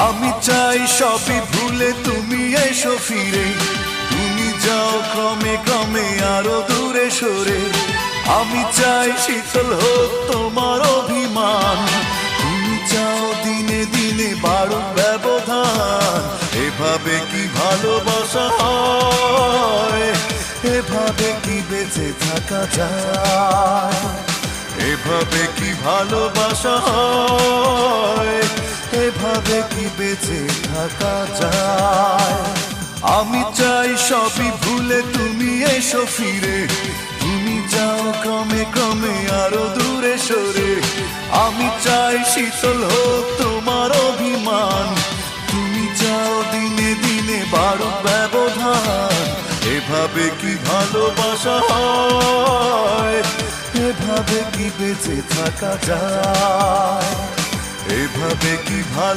আমি চাই সবই ভুলে তুমি এসো ফিরে, তুমি যাও ক্রমে ক্রমে আরো দূরে সরে। আমি চাই শীতল হোক তোমার অভিমান, তুমি চাও দিনে দিনে বাড়ুক ব্যবধান। এভাবে কি ভালোবাসা হয়, এভাবে কি বেঁচে থাকা যায়, এভাবে কি ভালোবাসা হয়, এভাবে কি বেঁচে থাকা যায়। আমি চাই সবই ভুলে তুমি এসো ফিরে, তুমি যাও ক্রমে ক্রমে আরো দূরে সরে। আমি চাই শীতল হোক তোমার অভিমান, তুমি যাও দিনে দিনে বাড়ুক ব্যবধান। এভাবে কি ভালোবাসা হয়, এভাবে কি বেঁচে থাকা যায়, এভাবে কি ভালো